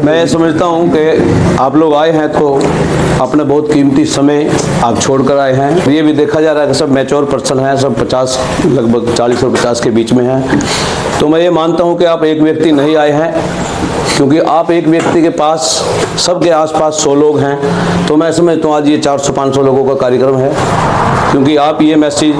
मैं समझता हूँ कि आप लोग आए हैं तो अपने बहुत कीमती समय आप छोड़कर आए हैं। ये भी देखा जा रहा है कि सब मैच्योर पर्सन हैं, सब 50 लगभग 40 और 50 के बीच में हैं। तो मैं ये मानता हूँ कि आप एक व्यक्ति नहीं आए हैं, क्योंकि आप एक व्यक्ति के पास सबके आसपास 100 लोग हैं। तो मैं समझता हूँ आज ये 400-500 लोगों का कार्यक्रम है, क्योंकि आप ये मैसेज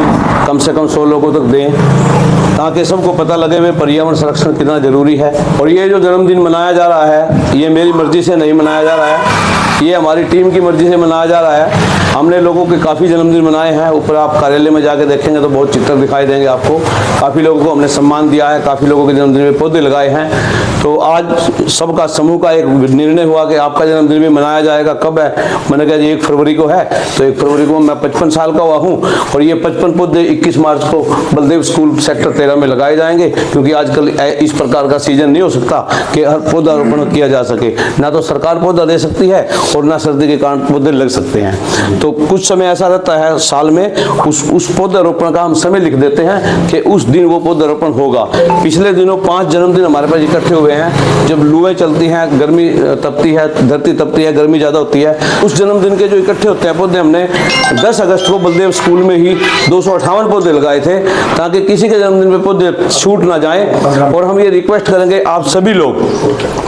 कम से कम 100 लोगों तक दें ताकि सबको पता लगे वे पर्यावरण संरक्षण कितना जरूरी है। और ये जो जन्मदिन मनाया जा रहा है, ये मेरी मर्जी से नहीं मनाया जा रहा है, ये हमारी टीम की मर्जी से मनाया जा रहा है। हमने लोगों के काफ़ी जन्मदिन मनाए हैं। ऊपर आप कार्यालय में जाके देखेंगे तो बहुत चित्र दिखाई देंगे आपको। काफ़ी लोगों को हमने सम्मान दिया है, काफ़ी लोगों के जन्मदिन में पौधे लगाए हैं। तो आज सबका समूह का एक निर्णय हुआ कि आपका जन्मदिन भी मनाया जाएगा। कब है? मैंने कहा जी 1 फरवरी को है। तो 1 फरवरी को मैं 55 साल का हुआ हूँ और ये 55 पौधे 21 मार्च को बलदेव स्कूल सेक्टर 13 में लगाए जाएंगे, क्योंकि आजकल इस प्रकार का सीजन नहीं हो सकता कि हर पौधारोपण किया जा सके। ना तो सरकार पौधा दे सकती है और ना सर्दी के कारण पौधे लग सकते हैं। तो कुछ समय ऐसा रहता है साल में, उस पौधारोपण का हम समय लिख देते हैं कि उस दिन वो पौधारोपण होगा। पिछले दिनों 5 जन्मदिन हमारे पास इकट्ठे हुए हैं। जब लुएं चलती हैं, गर्मी तपती है, धरती तपती है, गर्मी ज़्यादा होती है, उस जन्मदिन के जो इकट्ठे होते हैं पौधे, हमने 10 अगस्त को बलदेव स्कूल में ही 258 पौधे लगाए थे ताकि किसी के जन्मदिन में पौधे छूट ना जाए। और हम ये रिक्वेस्ट करेंगे, आप सभी लोग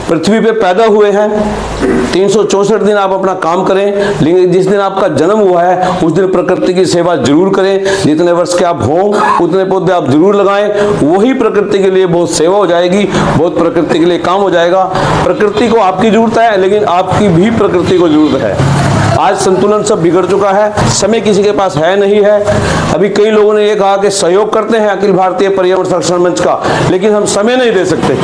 पृथ्वी पे पैदा हुए हैं, 364 दिन आप अपना काम करें, लेकिन जिस दिन आपका जन्म हुआ है उस दिन प्रकृति की सेवा जरूर करें। जितने वर्ष के आप हों उतने पौधे आप जरूर लगाएं। वही प्रकृति के लिए बहुत सेवा हो जाएगी, बहुत प्रकृति के लिए काम हो जाएगा। प्रकृति को आपकी जरूरत है, लेकिन आपकी भी प्रकृति को जरूरत है। आज संतुलन सब बिगड़ चुका है, समय किसी के पास है नहीं है। अभी कई लोगों ने ये कहा कि सहयोग करते हैं अखिल भारतीय पर्यावरण संरक्षण मंच का, लेकिन हम समय नहीं दे सकते।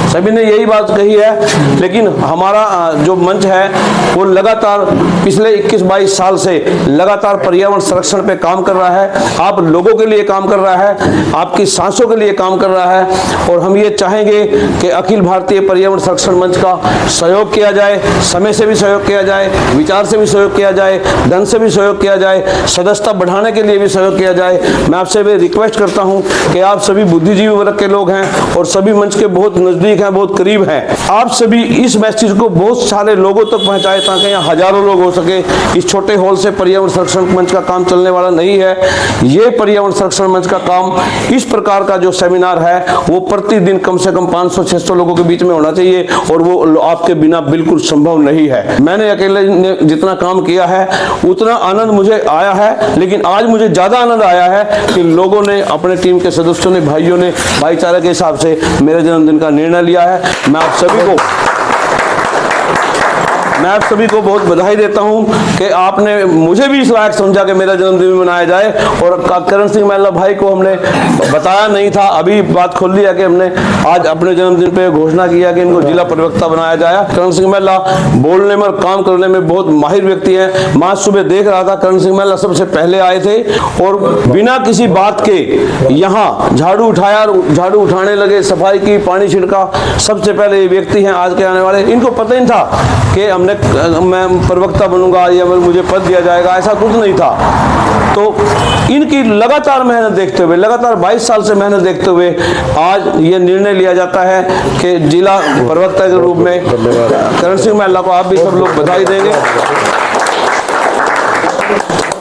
सभी ने यही बात कही है, लेकिन हमारा जो मंच है वो लगातार पिछले 21-22 साल से लगातार पर्यावरण संरक्षण पे काम कर रहा है। आप लोगों के लिए काम कर रहा है, आपकी सांसों के लिए काम कर रहा है। और हम ये चाहेंगे कि अखिल भारतीय पर्यावरण संरक्षण मंच का सहयोग किया जाए, समय से भी सहयोग किया जाए, विचार से भी सहयोग किया जाए, धन से भी सहयोग किया जाए, सदस्यता बढ़ाने के लिए भी सहयोग किया जाए। मैं आपसे भी रिक्वेस्ट करता हूं कि आप सभी बुद्धिजीवी वर्ग के लोग हैं और सभी मंच के बहुत नजदीक हैं, बहुत करीब हैं। आप सभी इस मैसेज को बहुत सारे लोगों तक पहुंचाएं ताकि यहाँ हजारों लोग हो सके। इस छोटे हॉल से पर्यावरण संरक्षण मंच का काम चलने वाला नहीं है। ये पर्यावरण संरक्षण मंच का काम, इस प्रकार का जो सेमिनार है वो प्रतिदिन कम से कम 500-600 लोगों के बीच में होना चाहिए, और वो आपके बिना बिल्कुल संभव नहीं है। मैंने अकेले ने जितना काम किया है उतना आनंद मुझे आया है, लेकिन आज मुझे ज्यादा आनंद आया है कि लोगों ने, अपने टीम के सदस्यों ने, भाइयों ने भाईचारे के हिसाब से मेरे जन्मदिन का निर्णय लिया है। मैं आप सभी को बहुत बधाई देता हूं कि आपने मुझे भी इस लायक समझा कि मेरा जन्मदिन मनाया जाए। और करण सिंह महिला भाई को हमने बताया नहीं था, अभी बात खोल ली है कि हमने आज अपने जन्मदिन पे घोषणा किया कि इनको जिला प्रवक्ता बनाया जाए। करण सिंह महिला बोलने में और काम करने में बहुत माहिर व्यक्ति हैं। मैं सुबह देख रहा था, करण सिंह महिला सबसे पहले आए थे और बिना किसी बात के यहाँ झाड़ू उठाया, झाड़ू उठाने लगे, सफाई की, पानी छिड़का। सबसे पहले ये व्यक्ति हैं आज के आने वाले। इनको पता ही था कि मैं प्रवक्ता बनूंगा या मुझे पद दिया जाएगा, ऐसा कुछ नहीं था। तो इनकी लगातार मेहनत देखते हुए, लगातार 22 साल से मेहनत देखते हुए आज ये निर्णय लिया जाता है कि जिला प्रवक्ता के रूप में करण सिंह महिला को आप भी सब लोग बधाई देंगे।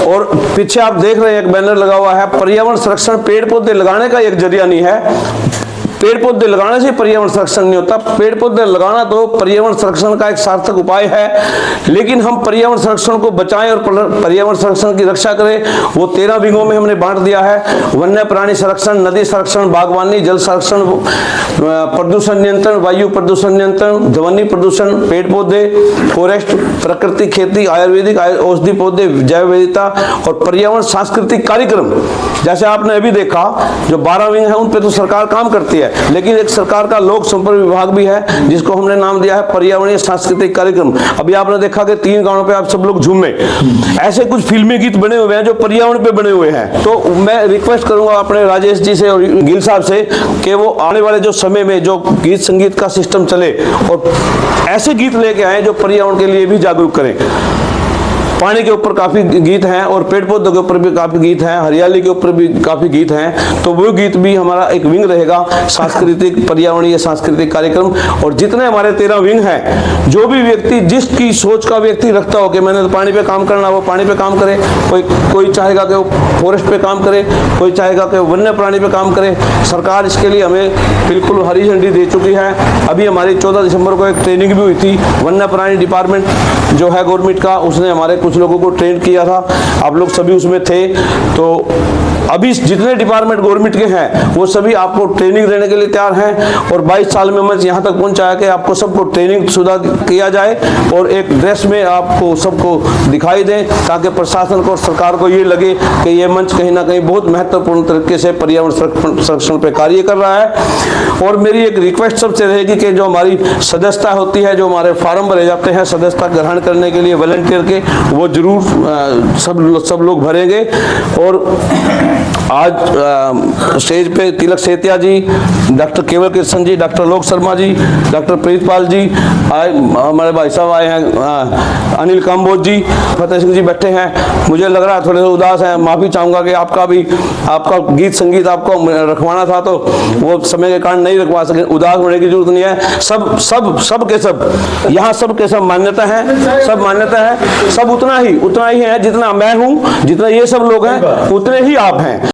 और पीछे आप देख रहे हैं एक बैनर लगा हुआ है, पर्यावरण संरक्षण पेड़ पौधे लगाने का एक जरिया नहीं है। पेड़ पौधे लगाने से पर्यावरण संरक्षण नहीं होता, पेड़ पौधे लगाना तो पर्यावरण संरक्षण का एक सार्थक उपाय है। लेकिन हम पर्यावरण संरक्षण को बचाएं और पर्यावरण संरक्षण की रक्षा करें, वो 13 विंगों में हमने बांट दिया है। वन्य प्राणी संरक्षण, नदी संरक्षण, बागवानी, जल संरक्षण, प्रदूषण नियंत्रण, वायु प्रदूषण नियंत्रण, ध्वनि प्रदूषण, पेड़ पौधे, फॉरेस्ट, प्रकृति खेती, आयुर्वेदिक औषधि पौधे, जैव विविधता और पर्यावरण सांस्कृतिक कार्यक्रम। जैसे आपने अभी देखा जो 12 विंग है उन पे तो सरकार काम करती है, लेकिन एक सरकार का लोक संपर्क विभाग भी है जिसको हमने नाम दिया है पर्यावरणीय सांस्कृतिक कार्यक्रम। अभी आपने देखा कि 3 गानों पे आप सब लोग झूमे, ऐसे कुछ फिल्मी गीत बने हुए हैं जो पर्यावरण पे बने हुए हैं। तो मैं रिक्वेस्ट करूंगा अपने राजेश जी से और गिल साहब से कि वो आने वाले जो समय में जो गीत संगीत का सिस्टम चले और ऐसे गीत लेके आए जो पर्यावरण के लिए भी जागरूक करें। पानी के ऊपर काफ़ी गीत हैं और पेड़ पौधों के ऊपर भी काफ़ी गीत हैं, हरियाली के ऊपर भी काफ़ी गीत हैं। तो वो गीत भी हमारा एक विंग रहेगा, सांस्कृतिक पर्यावरणीय सांस्कृतिक कार्यक्रम। और जितने हमारे 13 विंग हैं, जो भी व्यक्ति जिसकी सोच का व्यक्ति रखता हो कि मैंने तो पानी पे काम करना, वो पानी पे काम करे। कोई चाहेगा कि वो फॉरेस्ट पे काम करे, कोई चाहेगा कि वन्य प्राणी पे काम करे। सरकार इसके लिए हमें बिल्कुल हरी झंडी दे चुकी है। अभी हमारी 14 दिसंबर को एक ट्रेनिंग भी हुई थी। वन्य प्राणी डिपार्टमेंट जो है गवर्नमेंट का, उसने हमारे कुछ लोगों को ट्रेन किया था। आप लोग सभी उसमें थे। तो अभी जितने डिपार्टमेंट गवर्नमेंट के हैं वो सभी आपको ट्रेनिंग देने के लिए तैयार हैं। और 22 साल में मैं यहाँ तक पहुँचाया कि आपको सबको ट्रेनिंग सुधा किया जाए और एक ड्रेस में आपको सबको दिखाई दें, ताकि प्रशासन को और सरकार को ये लगे कि ये मंच कहीं ना कहीं बहुत महत्वपूर्ण तरीके से पर्यावरण संरक्षण पे कार्य कर रहा है। और मेरी एक रिक्वेस्ट सबसे रहेगी कि जो हमारी सदस्यता होती है, जो हमारे फार्म भरे जाते हैं सदस्यता ग्रहण करने के लिए वॉलंटियर के, वो जरूर सब लोग भरेंगे। और आज स्टेज पे तिलक सेतिया जी, डॉक्टर केवल कृष्ण जी, डॉक्टर लोक शर्मा जी, डॉक्टर प्रीतपाल जी आए, हमारे भाई साहब आए हैं, अनिल काम्बोज जी, फतेह सिंह जी बैठे हैं। मुझे लग रहा है थोड़े से उदास हैं, माफ़ी चाहूँगा कि आपका गीत संगीत आपको रखवाना था तो वो समय के कारण नहीं रखवा सके। उदास होने की जरूरत नहीं है। सब के सब यहाँ सब के सब मान्यता है, सब मान्यता है, सब उतना ही है जितना मैं हूँ, जितना ये सब लोग हैं उतने ही आप हैं।